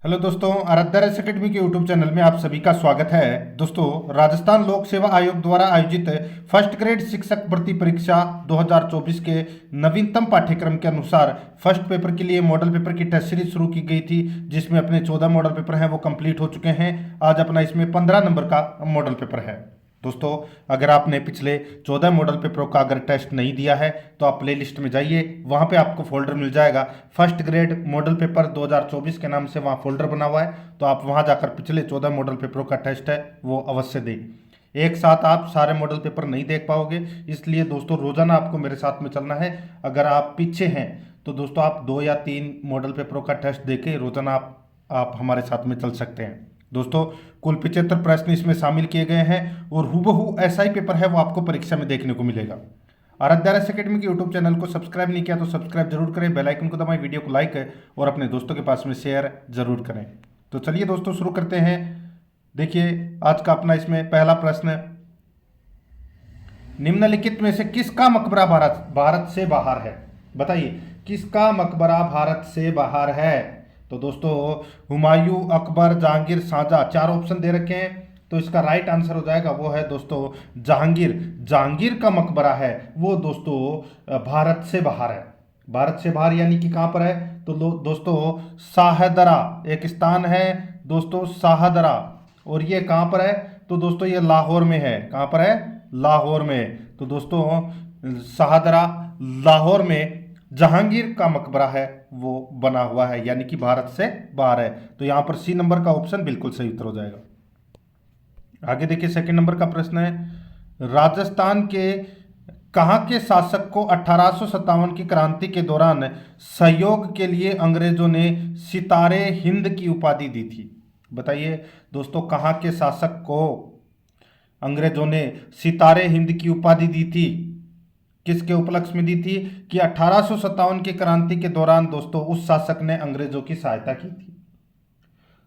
Hello दोस्तों, Aaradhya race academy के YouTube channel में आप सभी का स्वागत है। दोस्तों, राजस्थान लोक सेवा आयोग द्वारा आयोजित फर्स्ट ग्रेड शिक्षक भर्ती परीक्षा 2024 के नवीनतम पाठ्यक्रम के अनुसार फर्स्ट पेपर के लिए मॉडल पेपर की टेस्ट सीरीज शुरू की गई थी, जिसमें अपने 14 मॉडल पेपर हैं वो कंप्लीट हो चुके हैं। आज अपना इसमें 15 नंबर का मॉडल पेपर है। दोस्तों, अगर आपने पिछले 14 मॉडल पेपरों का अगर टेस्ट नहीं दिया है तो आप प्ले लिस्ट में जाइए, वहाँ पे आपको फोल्डर मिल जाएगा फर्स्ट ग्रेड मॉडल पेपर 2024 के नाम से, वहाँ फोल्डर बना हुआ है। तो आप वहाँ जाकर पिछले 14 मॉडल पेपरों का टेस्ट है वो अवश्य दें। एक साथ आप सारे मॉडल पेपर नहीं देख पाओगे, इसलिए दोस्तों रोजाना आपको मेरे साथ में चलना है। अगर आप पीछे हैं तो दोस्तों आप 2 या 3 मॉडल पेपरों का टेस्ट देके रोजाना आप हमारे साथ में चल सकते हैं। दोस्तों, कुल 75 प्रश्न इसमें शामिल किए गए हैं और हूबहू ऐसा ही पेपर है वो आपको परीक्षा में देखने को मिलेगा। आराध्या रेस एकेडमी के यूट्यूब चैनल को सब्सक्राइब नहीं किया तो सब्सक्राइब जरूर करें, बेल आइकन को दबाएं, वीडियो को लाइक और अपने दोस्तों के पास में शेयर जरूर करें। तो चलिए दोस्तों शुरू करते हैं। देखिए आज का अपना इसमें पहला प्रश्न, निम्नलिखित में से किसका मकबरा भारत से बाहर है? बताइए, किसका मकबरा भारत से बाहर है? तो दोस्तों, हुमायूं, अकबर, जहांगीर, शाहजहां, 4 ऑप्शन दे रखे हैं। तो इसका राइट आंसर हो जाएगा वो है दोस्तों जहांगीर। जहांगीर का मकबरा है वो दोस्तों भारत से बाहर है। भारत से बाहर यानी कि कहाँ पर है? तो दोस्तों शाहदरा एक स्थान है दोस्तों, शाहदरा। और ये कहाँ पर है? तो दोस्तों ये लाहौर में है। कहाँ पर है? लाहौर में। तो दोस्तों शाहदरा लाहौर में जहांगीर का मकबरा है वो बना हुआ है, यानी कि भारत से बाहर है। तो यहां पर सी नंबर का ऑप्शन बिल्कुल सही उत्तर हो जाएगा। आगे देखिए, सेकंड नंबर का प्रश्न है, राजस्थान के कहाँ के शासक को 1857 की क्रांति के दौरान सहयोग के लिए अंग्रेजों ने सितारे हिंद की उपाधि दी थी? बताइए दोस्तों, कहाँ के शासक को अंग्रेजों ने सितारे हिंद की उपाधि दी थी? किसके उपलक्ष्य में दी थी? कि 1857 की क्रांति के दौरान दोस्तों उस शासक ने अंग्रेजों की सहायता की थी।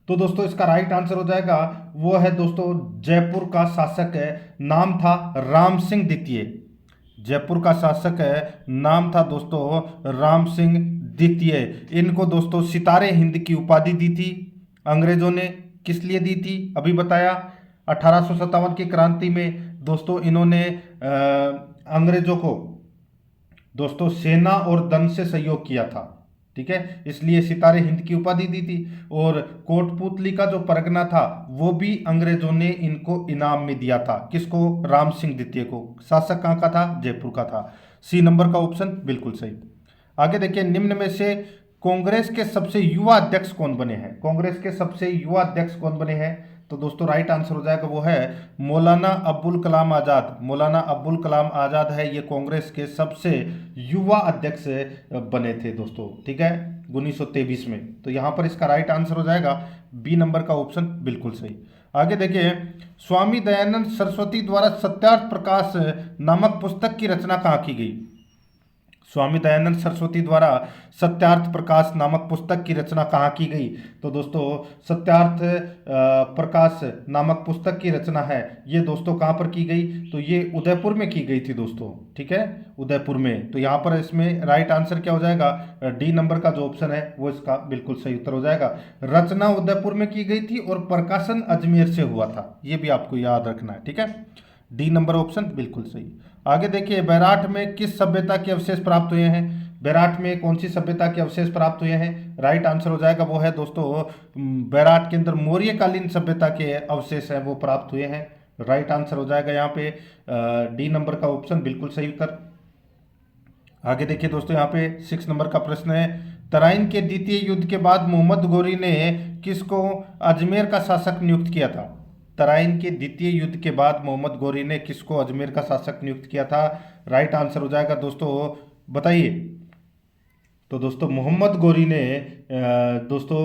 तो दोस्तों इसका राइट आंसर हो जाएगा वो है दोस्तों जयपुर का शासक है, नाम था राम सिंह द्वितीय। जयपुर का शासक है, नाम था दोस्तों राम सिंह द्वितीय। इनको दोस्तों सितारे हिंद की उपाधि दी थी अंग्रेजों ने। किस लिए दी थी? अभी बताया। 1857 की क्रांति में दोस्तों इन्होंने अंग्रेजों को दोस्तों सेना और धन से सहयोग किया था, ठीक है, इसलिए सितारे हिंद की उपाधि दी थी। और कोटपुतली का जो परगना था वो भी अंग्रेजों ने इनको इनाम में दिया था। किसको? राम सिंह द्वितीय को। शासक कहाँ का था? जयपुर का था। सी नंबर का ऑप्शन बिल्कुल सही। आगे देखिए, निम्न में से कांग्रेस के सबसे युवा अध्यक्ष कौन बने हैं? कांग्रेस के सबसे युवा अध्यक्ष कौन बने हैं? तो दोस्तों राइट आंसर हो जाएगा वो है मौलाना अब्दुल कलाम आज़ाद। मौलाना अब्दुल कलाम आज़ाद है ये कांग्रेस के सबसे युवा अध्यक्ष बने थे दोस्तों, ठीक है, 1923 में। तो यहाँ पर इसका राइट आंसर हो जाएगा बी नंबर का ऑप्शन बिल्कुल सही। आगे देखिए, स्वामी दयानंद सरस्वती द्वारा सत्यार्थ प्रकाश नामक पुस्तक की रचना कहाँ की गई? स्वामी दयानंद सरस्वती द्वारा सत्यार्थ प्रकाश नामक पुस्तक की रचना कहाँ की गई? तो दोस्तों सत्यार्थ प्रकाश नामक पुस्तक की रचना है ये दोस्तों कहाँ पर की गई? तो ये उदयपुर में की गई थी दोस्तों, ठीक है, उदयपुर में। तो यहाँ पर इसमें राइट आंसर क्या हो जाएगा? डी नंबर का जो ऑप्शन है वो इसका बिल्कुल सही उत्तर हो जाएगा। रचना उदयपुर में की गई थी और प्रकाशन अजमेर से हुआ था, ये भी आपको याद रखना है, ठीक है। डी नंबर ऑप्शन बिल्कुल सही। आगे देखिए, बैराठ में किस सभ्यता के अवशेष प्राप्त हुए हैं? बैराठ में कौन सी सभ्यता के अवशेष प्राप्त हुए हैं? राइट आंसर हो जाएगा वो है दोस्तों बैराठ के अंदर मौर्यकालीन सभ्यता के अवशेष हैं वो प्राप्त हुए हैं। राइट आंसर हो जाएगा यहाँ पे डी नंबर का ऑप्शन बिल्कुल सही उत्तर। आगे देखिए दोस्तों, यहाँ पे 6 नंबर का प्रश्न है, तराइन के द्वितीय युद्ध के बाद मोहम्मद गोरी ने किसको अजमेर का शासक नियुक्त किया था? तराइन के द्वितीय युद्ध के बाद मोहम्मद गोरी ने किसको अजमेर का शासक नियुक्त किया था? राइट आंसर हो जाएगा दोस्तों, बताइए। तो दोस्तों मोहम्मद गोरी ने दोस्तों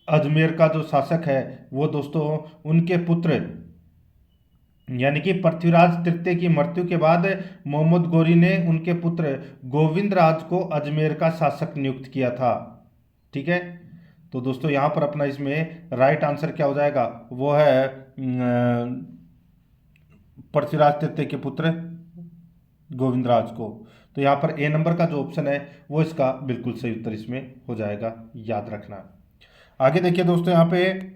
अजमेर का जो शासक है वो दोस्तों उनके पुत्र यानी कि पृथ्वीराज तृतीय की मृत्यु के बाद मोहम्मद गोरी ने उनके पुत्र गोविंद राज को अजमेर का शासक नियुक्त किया था, ठीक है। तो दोस्तों यहाँ पर अपना इसमें राइट आंसर क्या हो जाएगा? वो है पृथ्वीराज तृतीय के पुत्र गोविंद राज को। तो यहाँ पर ए नंबर का जो ऑप्शन है वो इसका बिल्कुल सही उत्तर इसमें हो जाएगा, याद रखना। आगे देखिए दोस्तों, यहाँ पे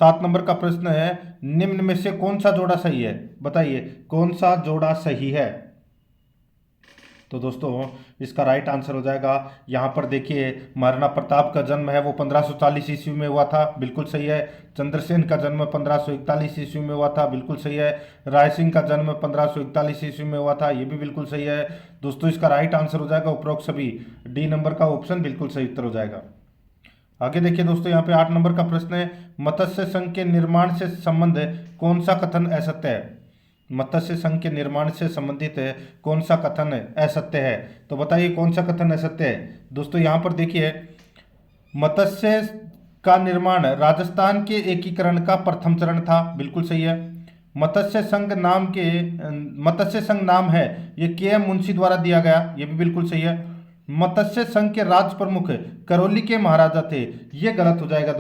7 नंबर का प्रश्न है, निम्न में से कौन सा जोड़ा सही है, बताइए कौन सा जोड़ा सही है। तो दोस्तों इसका राइट आंसर हो जाएगा, यहाँ पर देखिए महाराणा प्रताप का जन्म है वो 1540 ईस्वी में हुआ था, बिल्कुल सही है। चंद्रसेन का जन्म 1541 ईस्वी में हुआ था, बिल्कुल सही है। राय सिंह का जन्म 1541 ईस्वी में हुआ था, ये भी बिल्कुल सही है। दोस्तों इसका राइट आंसर हो जाएगा उपरोक्त सभी, डी नंबर का ऑप्शन बिल्कुल सही उत्तर हो जाएगा। आगे देखिए दोस्तों, यहाँ पे 8 नंबर का प्रश्न है, मत्स्य संघ के निर्माण से संबंध कौन सा कथन असत्य है। मत्स्य संघ के निर्माण से संबंधित कौन सा कथन असत्य है, तो बताइए कौन सा कथन असत्य है। दोस्तों यहाँ पर देखिए, मत्स्य का निर्माण राजस्थान के एकीकरण का प्रथम चरण था, बिल्कुल सही है। मत्स्य संघ नाम है ये के.एम. मुंशी द्वारा दिया गया, ये भी बिल्कुल सही है। मत्स्य संघ के राज प्रमुख करौली के महाराजा थे, ये गलत हो जाएगा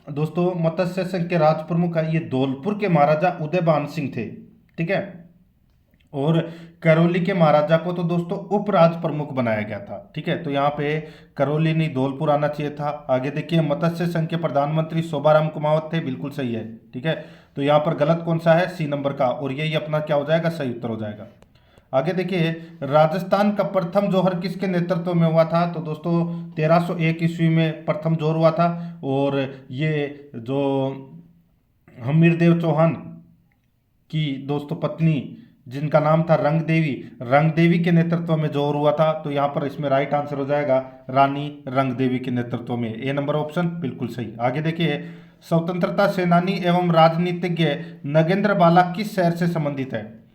दोस्तों मत्स्य संघ के राज प्रमुख है ये धौलपुर के महाराजा उदयभान सिंह थे, ठीक है। और करौली के महाराजा को तो दोस्तों उपराज प्रमुख बनाया गया था, ठीक है। तो यहाँ पे करौली नहीं धौलपुर आना चाहिए था। आगे देखिए, मत्स्य संघ के प्रधानमंत्री शोभाराम कुमावत थे, बिल्कुल सही है, ठीक है। तो यहाँ पर गलत कौन सा है, सी नंबर का, और यही अपना क्या हो जाएगा, सही उत्तर हो जाएगा। आगे देखिए, राजस्थान का प्रथम जौहर किसके नेतृत्व में हुआ था, तो दोस्तों 1301 ईस्वी में प्रथम जौहर हुआ था, और ये जो हमीरदेव चौहान की दोस्तों पत्नी जिनका नाम था रंगदेवी के नेतृत्व में जौहर हुआ था। तो यहाँ पर इसमें राइट आंसर हो जाएगा रानी रंगदेवी के नेतृत्व में, ए नंबर ऑप्शन बिल्कुल सही। आगे देखिए, स्वतंत्रता सेनानी एवं राजनीतिज्ञ नगेंद्र बाला किस शहर से संबंधित है।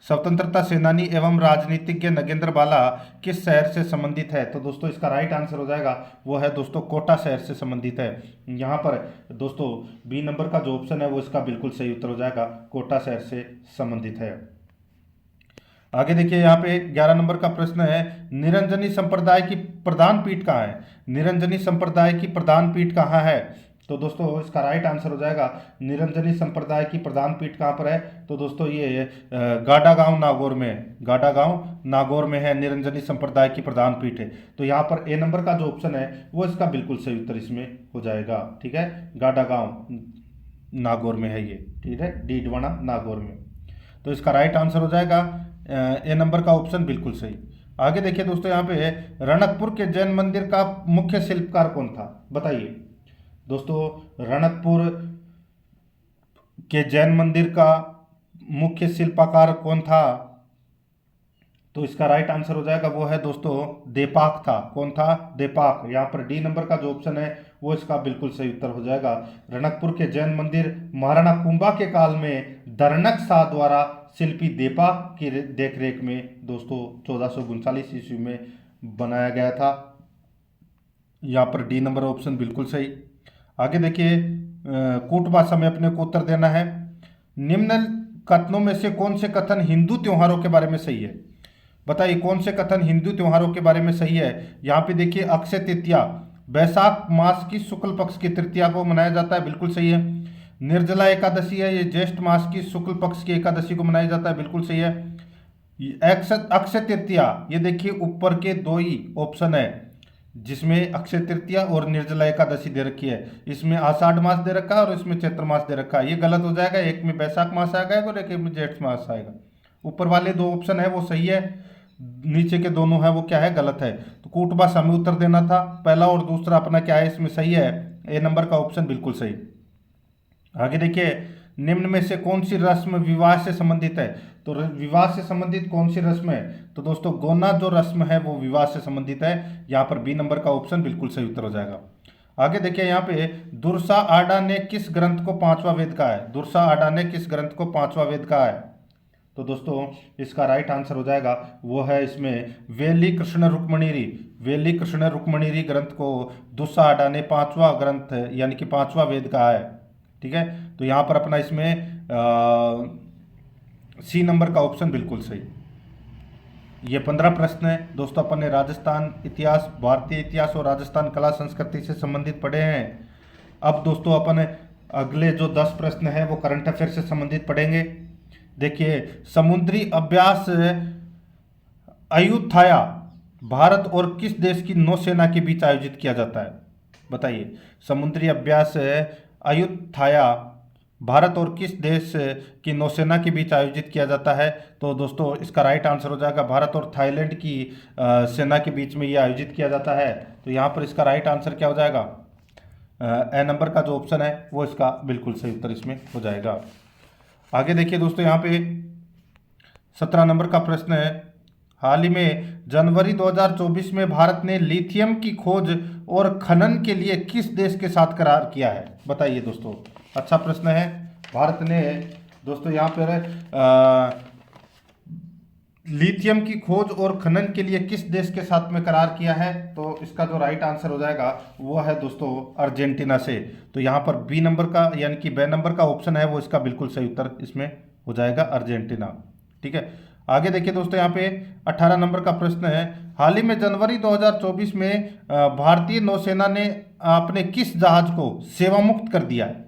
स्वतंत्रता सेनानी एवं राजनीतिज्ञ नगेंद्र बाला किस शहर से संबंधित है, तो दोस्तों इसका राइट आंसर हो जाएगा वो है दोस्तों कोटा शहर से संबंधित है। यहाँ पर दोस्तों बी नंबर का जो ऑप्शन है वो इसका बिल्कुल सही उत्तर हो जाएगा, कोटा शहर से संबंधित है। आगे देखिए, यहाँ पे 11 नंबर का प्रश्न है, निरंजनी संप्रदाय की प्रधान पीठ कहाँ है। निरंजनी संप्रदाय की प्रधान पीठ कहाँ है, तो दोस्तों इसका राइट आंसर हो जाएगा, निरंजनी संप्रदाय की प्रधान पीठ कहाँ पर है, तो दोस्तों ये गाड़ागांव नागौर में, गाड़ागांव नागौर में है निरंजनी संप्रदाय की प्रधान पीठ है। तो यहाँ पर ए नंबर का जो ऑप्शन है वो इसका बिल्कुल सही उत्तर इसमें हो जाएगा, ठीक है। गाड़ागांव नागौर में है ये, ठीक है, डीडवाना नागौर में। तो इसका राइट आंसर हो जाएगा ए नंबर का ऑप्शन बिल्कुल सही। आगे देखिए दोस्तों, यहाँ पे रणकपुर के जैन मंदिर का मुख्य शिल्पकार कौन था, बताइए। दोस्तों रणकपुर के जैन मंदिर का मुख्य शिल्पकार कौन था, तो इसका राइट आंसर हो जाएगा वो है दोस्तों देपाक था। कौन था, देपाक। यहाँ पर डी नंबर का जो ऑप्शन है वो इसका बिल्कुल सही उत्तर हो जाएगा। रणकपुर के जैन मंदिर महाराणा कुंभा के काल में दरनक शाह द्वारा शिल्पी देपाक की देखरेख में दोस्तों 1439 ईस्वी में बनाया गया था। यहाँ पर डी नंबर ऑप्शन बिल्कुल सही। आगे देखिए, कूट भाषा में अपने को उत्तर देना है। निम्न कथनों में से कौन से कथन हिंदू त्योहारों के बारे में सही है, बताइए कौन से कथन हिंदू त्योहारों के बारे में सही है। यहाँ पे देखिए, अक्षय तृतीया वैशाख मास की शुक्ल पक्ष की तृतीया को मनाया जाता है, बिल्कुल सही है। निर्जला एकादशी है ये ज्येष्ठ मास की शुक्ल पक्ष की एकादशी को मनाया जाता है, बिल्कुल सही है। अक्षय तृतीया, ये देखिए ऊपर के दो ही ऑप्शन है जिसमें अक्षय तृतीया और निर्जला एकादशी दे रखी है, इसमें आषाढ़ मास दे रखा है और इसमें चैत्र मास दे रखा है, ये गलत हो जाएगा। एक में वैशाख मास आएगा और एक में ज्येष्ठ मास आएगा। ऊपर वाले दो ऑप्शन है वो सही है, नीचे के दोनों है वो क्या है, गलत है। तो कूट भाषा में उत्तर देना था, पहला और दूसरा अपना क्या है इसमें सही है, ए नंबर का ऑप्शन बिल्कुल सही। आगे देखिए, निम्न में से कौन सी रस्म विवाह से संबंधित है, तो विवाह से संबंधित कौन सी रस्म है, तो दोस्तों गोना जो रस्म है वो विवाह से संबंधित है। यहाँ पर बी नंबर का ऑप्शन बिल्कुल सही उत्तर हो जाएगा। आगे देखिए, यहाँ पे दुर्सा आडा ने किस ग्रंथ को पांचवा वेद कहा है, दुर्सा आडा ने किस ग्रंथ को पांचवा वेद कहा है, तो दोस्तों इसका राइट आंसर हो जाएगा वो है इसमें वेली कृष्ण रुक्मणीरी ग्रंथ को दुर्सा आडा ने पांचवा ग्रंथ यानी कि पांचवा वेद कहा है, ठीक है। तो यहाँ पर अपना इसमें सी नंबर का ऑप्शन बिल्कुल सही। ये 15 प्रश्न है दोस्तों, अपन ने राजस्थान इतिहास, भारतीय इतिहास और राजस्थान कला संस्कृति से संबंधित पढ़े हैं। अब दोस्तों अपन अगले जो 10 प्रश्न है वो करंट अफेयर से संबंधित पढ़ेंगे। देखिए, समुद्री अभ्यास अयुत्थाया भारत और किस देश की नौसेना के बीच आयोजित किया जाता है? बताइए। समुद्री अभ्यास अयुत्थाया भारत और किस देश की नौसेना के बीच आयोजित किया जाता है? तो दोस्तों इसका राइट आंसर हो जाएगा भारत और थाईलैंड की सेना के बीच में ये आयोजित किया जाता है। तो यहाँ पर इसका राइट आंसर क्या हो जाएगा? ए नंबर का जो ऑप्शन है वो इसका बिल्कुल सही उत्तर इसमें हो जाएगा। आगे देखिए दोस्तों, यहाँ पे 17 नंबर का प्रश्न है, हाल ही में जनवरी 2024 में भारत ने लिथियम की खोज और खनन के लिए किस देश के साथ करार किया है? बताइए दोस्तों, अच्छा प्रश्न है। भारत ने दोस्तों यहाँ पर लिथियम की खोज और खनन के लिए किस देश के साथ में करार किया है? तो इसका जो राइट आंसर हो जाएगा वो है दोस्तों अर्जेंटीना से। तो यहाँ पर बी नंबर का यानी कि बे नंबर का ऑप्शन है वो इसका बिल्कुल सही उत्तर इसमें हो जाएगा अर्जेंटीना। ठीक है, आगे देखिए दोस्तों, यहाँ पे 18 नंबर का प्रश्न है, हाल ही में जनवरी 2024 में भारतीय नौसेना ने अपने किस जहाज को सेवा मुक्त कर दिया है?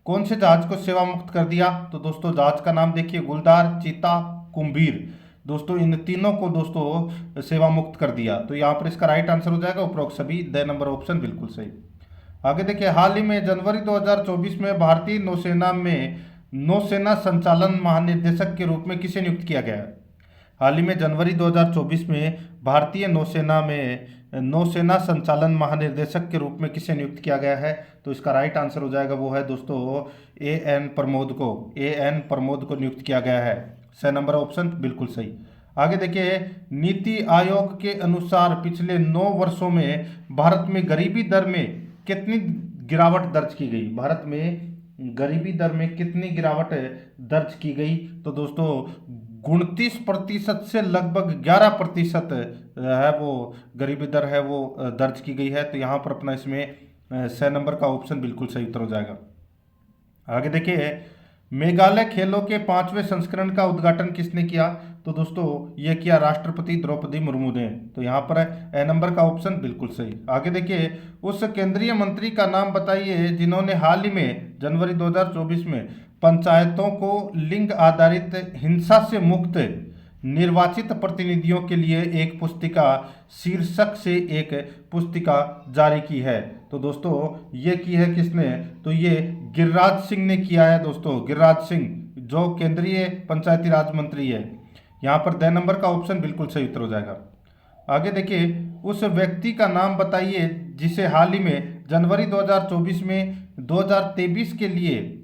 कौन से जहाज को सेवा मुक्त कर दिया? तो दोस्तों जहाज का नाम देखिए, गुलदार, चीता, कुंभीर। दोस्तों इन तीनों को दोस्तों सेवा मुक्त कर दिया। तो यहाँ पर इसका राइट आंसर हो जाएगा उपरोक्त सभी, द नंबर ऑप्शन बिल्कुल सही। आगे देखिए, हाल ही में जनवरी 2024 में भारतीय नौसेना में नौसेना संचालन महानिदेशक के रूप में किसे नियुक्त किया गया है? हाल ही में जनवरी 2024 में भारतीय नौसेना में नौसेना संचालन महानिदेशक के रूप में किसे नियुक्त किया गया है? तो इसका राइट आंसर हो जाएगा वो है दोस्तों ए एन प्रमोद को नियुक्त किया गया है। स नंबर ऑप्शन बिल्कुल सही। आगे देखिए, नीति आयोग के अनुसार पिछले 9 वर्षों में भारत में गरीबी दर में कितनी गिरावट दर्ज की गई? भारत में गरीबी दर में कितनी गिरावट दर्ज की गई? तो दोस्तों 29% से लगभग 11% है वो गरीबी दर है वो दर्ज की गई है। तो यहाँ पर अपना इसमें स नंबर का ऑप्शन बिल्कुल सही उत्तर हो जाएगा। आगे देखिए, मेघालय खेलों के 5वें संस्करण का उद्घाटन किसने किया? तो दोस्तों ये किया राष्ट्रपति द्रौपदी मुर्मू ने। तो यहाँ पर ए नंबर का ऑप्शन बिल्कुल सही। आगे देखिए, उस केंद्रीय मंत्री का नाम बताइए जिन्होंने हाल ही में जनवरी 2024 में पंचायतों को लिंग आधारित हिंसा से मुक्त निर्वाचित प्रतिनिधियों के लिए एक पुस्तिका शीर्षक से एक पुस्तिका जारी की है। तो दोस्तों ये की है किसने? तो ये गिरिराज सिंह ने किया है दोस्तों, गिरिराज सिंह जो केंद्रीय पंचायती राज मंत्री है। यहाँ पर द नंबर का ऑप्शन बिल्कुल सही उत्तर हो जाएगा। आगे देखिए, उस व्यक्ति का नाम बताइए जिसे हाल ही में जनवरी 2024 में 2023 के लिए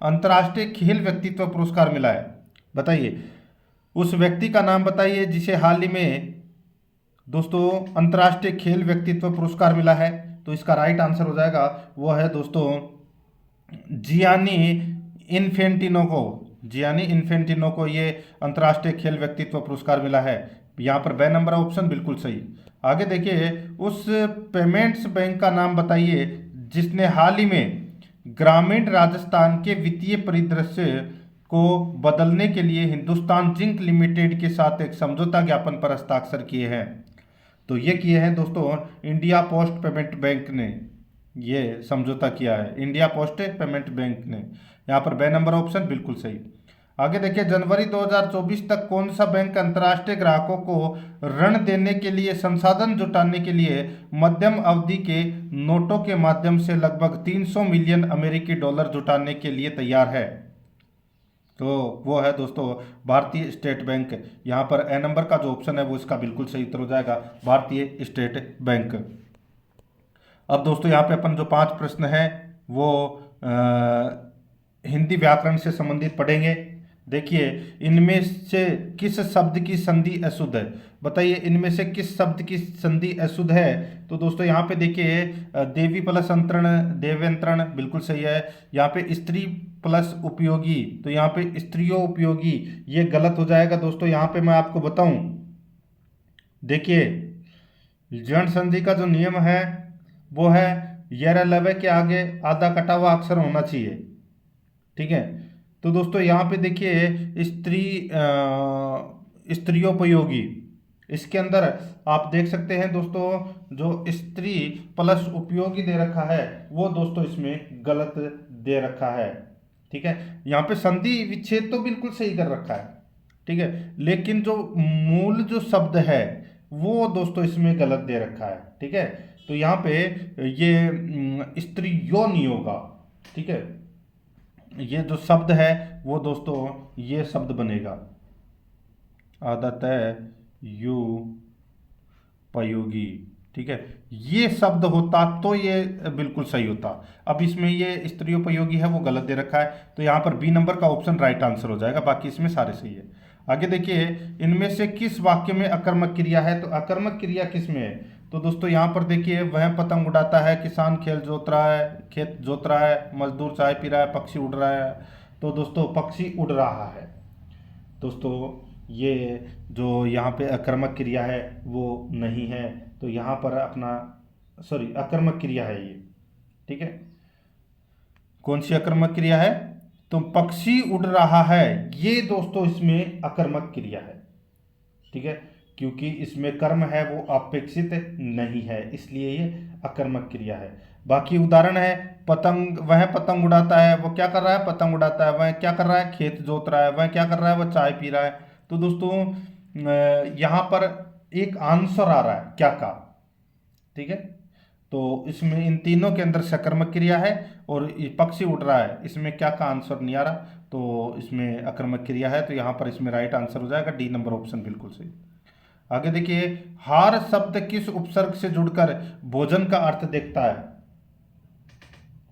अंतर्राष्ट्रीय खेल व्यक्तित्व पुरस्कार मिला है। बताइए, उस व्यक्ति का नाम बताइए जिसे हाल ही में दोस्तों अंतर्राष्ट्रीय खेल व्यक्तित्व पुरस्कार मिला है। तो इसका राइट आंसर हो जाएगा वो है दोस्तों जियानी इन्फेंटिनो को ये अंतर्राष्ट्रीय खेल व्यक्तित्व पुरस्कार मिला है। यहाँ पर बे नंबर ऑप्शन बिल्कुल सही। आगे देखिए, उस पेमेंट्स बैंक का नाम बताइए जिसने हाल ही में ग्रामीण राजस्थान के वित्तीय परिदृश्य को बदलने के लिए हिंदुस्तान जिंक लिमिटेड के साथ एक समझौता ज्ञापन पर हस्ताक्षर किए हैं। तो ये किए हैं दोस्तों इंडिया पोस्ट पेमेंट बैंक ने, ये समझौता किया है इंडिया पोस्ट पेमेंट बैंक ने। यहाँ पर बे नंबर ऑप्शन बिल्कुल सही। आगे देखिए, जनवरी 2024 तक कौन सा बैंक अंतर्राष्ट्रीय ग्राहकों को ऋण देने के लिए संसाधन जुटाने के लिए मध्यम अवधि के नोटों के माध्यम से लगभग 300 मिलियन अमेरिकी डॉलर जुटाने के लिए तैयार है? तो वो है दोस्तों भारतीय स्टेट बैंक। यहाँ पर ए नंबर का जो ऑप्शन है वो इसका बिल्कुल सही उत्तर हो जाएगा, भारतीय स्टेट बैंक। अब दोस्तों यहाँ पे अपन जो 5 प्रश्न हैं वो हिंदी व्याकरण से संबंधित पढ़ेंगे। देखिए, इनमें से किस शब्द की संधि अशुद्ध है? बताइए, इनमें से किस शब्द की संधि अशुद्ध है? तो दोस्तों यहाँ पे देखिए, देवी प्लस अंतरण, देवेंतरण बिल्कुल सही है। यहाँ पे स्त्री प्लस उपयोगी, तो यहाँ पे स्त्रियों उपयोगी ये गलत हो जाएगा दोस्तों। यहाँ पे मैं आपको बताऊं, देखिए जन संधि का जो नियम है वो है यर लवे के आगे आधा कटा हुआ अक्षर होना चाहिए। ठीक है, तो दोस्तों यहाँ पे देखिए स्त्रियोपयोगी, इसके अंदर आप देख सकते हैं दोस्तों जो स्त्री प्लस उपयोगी दे रखा है वो दोस्तों इसमें गलत दे रखा है। ठीक है, यहाँ पे संधि विच्छेद तो बिल्कुल सही कर रखा है, ठीक है, लेकिन जो मूल जो शब्द है वो दोस्तों इसमें गलत दे रखा है। ठीक है, तो यहाँ पे ये स्त्रियों नहीं होगा। ठीक है, ये जो शब्द है वो दोस्तों ये शब्द बनेगा आदत है यू उपयोगी। ठीक है, ये शब्द होता तो ये बिल्कुल सही होता। अब इसमें ये स्त्रियोपयोगी है वो गलत दे रखा है, तो यहाँ पर बी नंबर का ऑप्शन राइट आंसर हो जाएगा, बाकी इसमें सारे सही है। आगे देखिए, इनमें से किस वाक्य में अकर्मक क्रिया है, तो अकर्मक क्रिया किस में है, तो दोस्तों यहाँ पर देखिए, वह पतंग उड़ाता है, किसान खेत जोत रहा है, मजदूर चाय पी रहा है, पक्षी उड़ रहा है। तो दोस्तों पक्षी उड़ रहा है। दोस्तों ये जो यहाँ पे अकर्मक क्रिया है वो नहीं है, तो यहाँ पर अपना सॉरी अकर्मक क्रिया है ये। ठीक है, कौन सी अकर्मक क्रिया है, तो पक्षी उड़ रहा है, ये दोस्तों इसमें अकर्मक क्रिया है। ठीक है, क्योंकि इसमें कर्म है वो अपेक्षित नहीं है, इसलिए ये अकर्मक क्रिया है। बाकी उदाहरण है, वह पतंग उड़ाता है, वो क्या कर रहा है, पतंग उड़ाता है। वह क्या कर रहा है, खेत जोत रहा है। वह क्या कर रहा है, वह चाय पी रहा है। तो दोस्तों यहाँ पर एक आंसर आ रहा है क्या का। ठीक है, तो इसमें इन तीनों के अंदर सकर्मक क्रिया है और ये पक्षी उड़ रहा है, इसमें क्या का आंसर नहीं आ रहा, तो इसमें अकर्मक क्रिया है, तो यहाँ पर इसमें राइट आंसर हो जाएगा डी नंबर ऑप्शन बिल्कुल सही। आगे देखिए, हार शब्द किस उपसर्ग से जुड़कर भोजन का अर्थ देखता है,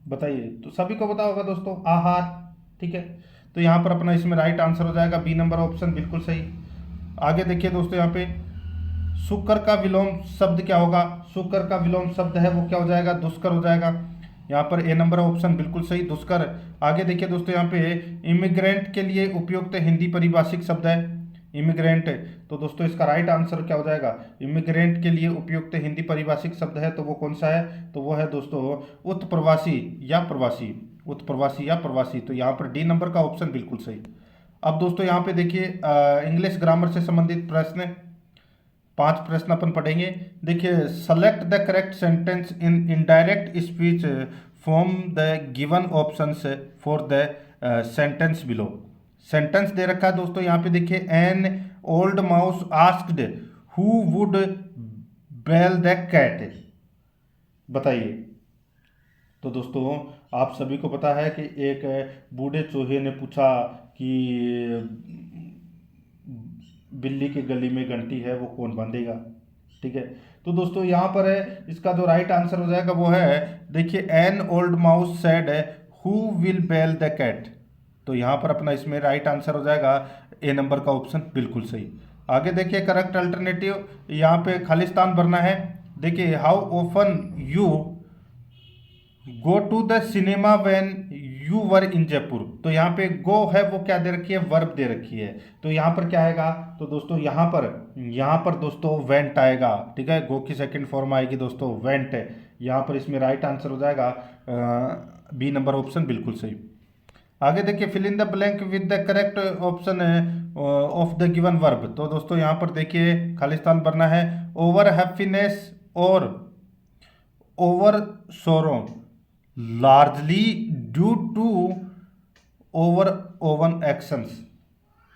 बताइए। तो सभी को पता होगा दोस्तों, आहार। ठीक है, तो यहाँ पर अपना इसमें राइट आंसर हो जाएगा बी नंबर ऑप्शन बिल्कुल सही। आगे देखिए दोस्तों, यहाँ पे शुक्र का विलोम शब्द क्या होगा, शुक्र का विलोम शब्द है वो क्या हो जाएगा, दुष्कर हो जाएगा। यहाँ पर ए नंबर ऑप्शन बिल्कुल सही, दुष्कर। आगे देखिए दोस्तों, यहाँ पे इमिग्रेंट के लिए उपयुक्त हिंदी पारिभाषिक शब्द है इमिग्रेंट, तो दोस्तों इसका राइट आंसर क्या हो जाएगा, इमिग्रेंट के लिए उपयुक्त हिंदी पारिभाषिक शब्द है तो वो कौन सा है, तो वो है दोस्तों उत्प्रवासी या प्रवासी, उत्प्रवासी या प्रवासी। तो यहाँ पर डी नंबर का ऑप्शन बिल्कुल सही। अब दोस्तों यहाँ पे देखिए, इंग्लिश ग्रामर से संबंधित प्रश्न, 5 प्रश्न अपन पढ़ेंगे। देखिए, select the correct sentence in indirect speech from the given options for the sentence below. Sentence दे रखा है दोस्तों, यहाँ पे देखिए, an old mouse asked who would bell the cat, बताइए। तो दोस्तों आप सभी को पता है कि एक बूढ़े चूहे ने पूछा कि बिल्ली की गली में घंटी है वो कौन बांधेगा। ठीक है, तो दोस्तों यहाँ पर है इसका जो राइट आंसर हो जाएगा वो है, देखिए, an old mouse said who will bell the cat, तो यहाँ पर अपना इसमें राइट आंसर हो जाएगा ए नंबर का ऑप्शन बिल्कुल सही। आगे देखिए, करेक्ट अल्टरनेटिव, यहाँ पे खालिस्तान भरना है। देखिए, how often you go to the cinema when you were in Jaipur, तो यहाँ पे गो है वो क्या दे रखी है, वर्ब दे रखी है, तो यहाँ पर क्या आएगा, तो दोस्तों यहाँ पर दोस्तों वेंट आएगा। ठीक है, गो की सेकंड फॉर्म आएगी दोस्तों वेंट, यहाँ पर इसमें राइट आंसर हो जाएगा बी नंबर ऑप्शन बिल्कुल सही। आगे देखिए, fill in the blank with the correct option of the given verb, तो दोस्तों यहाँ पर देखिए खालिस्तान भरना है, ओवर हैप्पीनेस और over sorrow, largely due to over own actions,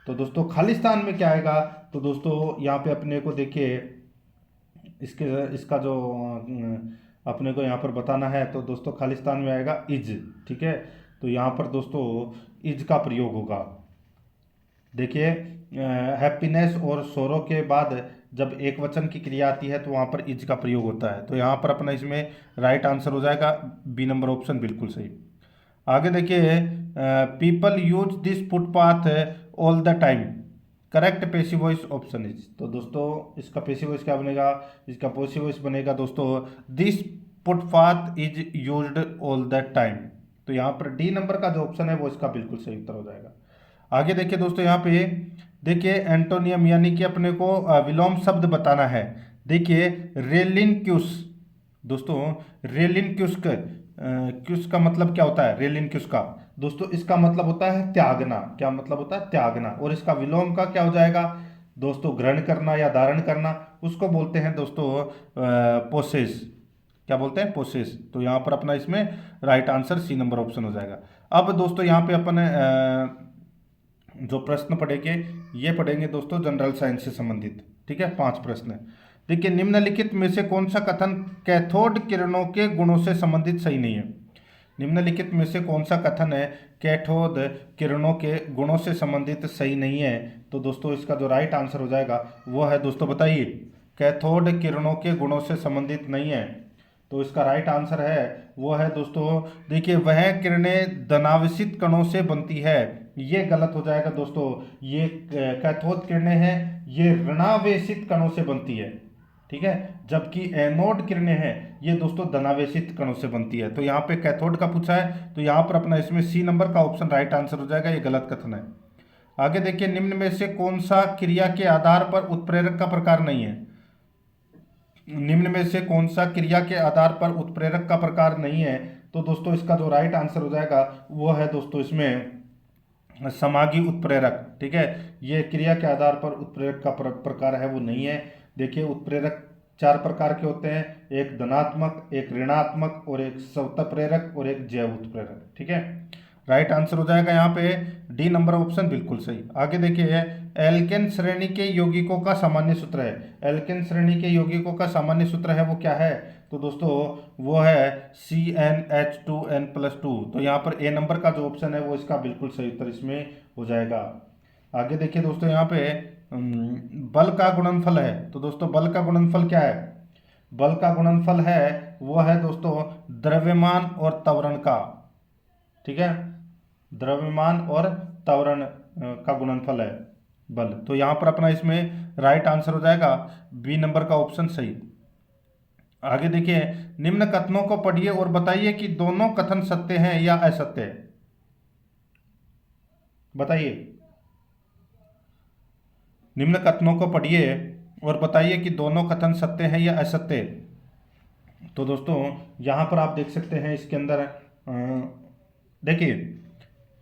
तो दोस्तों खालिस्तान में क्या आएगा, तो दोस्तों यहाँ पे अपने को देखिए इसका जो अपने को यहाँ पर बताना है, तो दोस्तों खालिस्तान में आएगा इज। ठीक है, तो यहाँ पर दोस्तों इज का प्रयोग होगा। देखिए, हैप्पीनेस और सोरो के बाद जब एक वचन की क्रिया आती है तो वहाँ पर इज का प्रयोग होता है, तो यहाँ पर अपना इसमें राइट आंसर हो जाएगा बी नंबर ऑप्शन बिल्कुल सही। आगे देखिए, people use this footpath all the time, correct passive voice option is, तो दोस्तों इसका पैसिव वॉइस क्या बनेगा, इसका पैसिव वॉइस बनेगा दोस्तों this footpath is used all the time, तो यहाँ पर डी नंबर का जो ऑप्शन है वो इसका बिल्कुल सही उत्तर हो जाएगा। आगे देखिए दोस्तों, यहाँ पे देखिए एंटोनियम यानी कि अपने को विलोम शब्द बताना है। देखिए, रेलिनक्यूस, दोस्तों रेलिनक्यूस क्यूस का मतलब क्या होता है, रेलिनक्यूस का दोस्तों इसका मतलब होता है त्यागना, क्या मतलब होता है, त्यागना, और इसका विलोम का क्या हो जाएगा दोस्तों, ग्रहण करना या धारण करना, उसको बोलते हैं दोस्तों पोसेस, क्या बोलते हैं, पोसेस, तो यहाँ पर अपना इसमें right answer C number option हो जाएगा। अब दोस्तों यहाँ पे अपन जो प्रश्न पढ़ेंगे ये पढ़ेंगे दोस्तों जनरल साइंस से संबंधित। ठीक है, 5 प्रश्न है। देखिए, निम्नलिखित में से कौन सा कथन कैथोड किरणों के गुणों से संबंधित सही नहीं है? निम्नलिखित में से कौन सा कथन है कैथोड किरणों के गुणों से संबंधित सही नहीं है? तो दोस्तों इसका जो राइट आंसर हो जाएगा वो है दोस्तों, बताइए, कैथोड किरणों के गुणों से संबंधित नहीं है। तो इसका राइट आंसर है वो है दोस्तों, देखिए, वह किरणें धनावेशित कणों से बनती है। ये गलत हो जाएगा दोस्तों। ये कैथोड किरणें हैं, ये ऋणावेशित कणों से बनती है। ठीक है, जबकि एनोड किरणें हैं ये दोस्तों धनावेशित कणों से बनती है। तो यहाँ पे कैथोड का पूछा है, तो यहाँ पर अपना इसमें सी नंबर का ऑप्शन राइट आंसर हो जाएगा। ये गलत कथन है। आगे देखिए, निम्न में से कौन सा क्रिया के आधार पर उत्प्रेरक का प्रकार नहीं है? निम्न में से कौन सा क्रिया के आधार पर उत्प्रेरक का प्रकार नहीं है? तो दोस्तों इसका जो राइट आंसर हो जाएगा वो है दोस्तों इसमें समागी उत्प्रेरक। ठीक है, ये क्रिया के आधार पर उत्प्रेरक का प्रकार है वो नहीं है। देखिए, उत्प्रेरक 4 प्रकार के होते हैं, एक धनात्मक, एक ऋणात्मक, और एक स्वतःप्रेरक, और एक जैव उत्प्रेरक। ठीक है, राइट आंसर हो जाएगा यहाँ पे डी नंबर ऑप्शन बिल्कुल सही। आगे देखिए, एल्केन श्रेणी के यौगिकों का सामान्य सूत्र है। एल्केन श्रेणी के यौगिकों का सामान्य सूत्र है वो क्या है? तो दोस्तों वो है CnH2n+2। तो यहाँ पर ए नंबर का जो ऑप्शन है वो इसका बिल्कुल सही उत्तर इसमें हो जाएगा। आगे देखिए दोस्तों, यहाँ पे बल का गुणनफल है। तो दोस्तों बल का गुणनफल क्या है? बल का गुणनफल है वो है दोस्तों द्रव्यमान और त्वरण का। ठीक है, द्रव्यमान और त्वरण का गुणनफल है बल। तो यहाँ पर अपना इसमें राइट आंसर हो जाएगा बी नंबर का ऑप्शन सही। आगे देखिए, निम्न कथनों को पढ़िए और बताइए कि दोनों कथन सत्य हैं या असत्य है। बताइए, निम्न कथनों को पढ़िए और बताइए कि दोनों कथन सत्य हैं या असत्य। तो दोस्तों यहाँ पर आप देख सकते हैं इसके अंदर देखिए,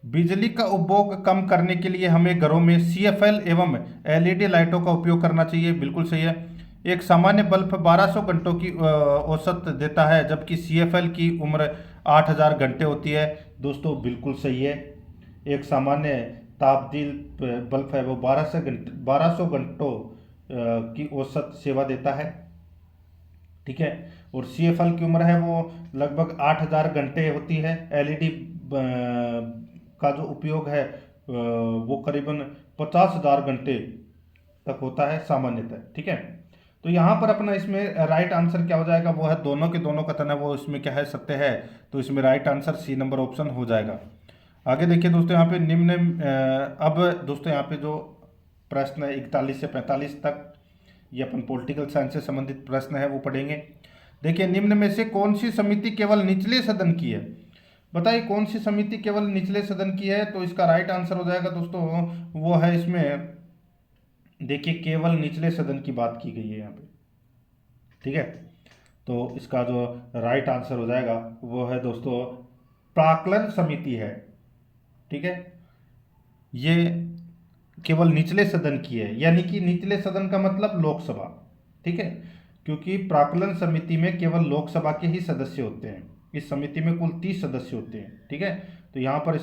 बिजली का उपभोग कम करने के लिए हमें घरों में CFL एवं LED लाइटों का उपयोग करना चाहिए। बिल्कुल सही है। एक सामान्य बल्ब 1200 घंटों की औसत देता है, जबकि CFL की उम्र 8000 घंटे होती है। दोस्तों बिल्कुल सही है। एक सामान्य तापदील बल्ब है वो 1200 घंटों की औसत सेवा देता है। ठीक है, और CFL की उम्र है वो लगभग 8000 घंटे होती है। LED का जो उपयोग है वो करीबन 50,000 घंटे तक होता है सामान्यतः। ठीक है, तो यहाँ पर अपना इसमें राइट आंसर क्या हो जाएगा वो है दोनों के दोनों कथन है वो इसमें क्या है, सत्य है। तो इसमें right answer C number option हो जाएगा। आगे देखिए दोस्तों, यहाँ पे निम्न अब दोस्तों यहाँ पे जो प्रश्न है 41 से 45 तक, ये अपन पॉलिटिकल साइंस से संबंधित प्रश्न है वो पढ़ेंगे। देखिए, निम्न में से कौन सी समिति केवल निचले सदन की है? बताइए, कौन सी समिति केवल निचले सदन की है? तो इसका राइट आंसर हो जाएगा दोस्तों वो है इसमें, देखिए, केवल निचले सदन की बात की गई है यहाँ पे। ठीक है, तो इसका जो राइट आंसर हो जाएगा वो है दोस्तों प्राक्कलन समिति है। ठीक है, ये केवल निचले सदन की है, यानी कि निचले सदन का मतलब लोकसभा। ठीक है, क्योंकि प्राक्कलन समिति में केवल लोकसभा के ही सदस्य होते हैं। इस समिति में कुल 30 सदस्य होते हैं। ठीक है, तो यहाँ पर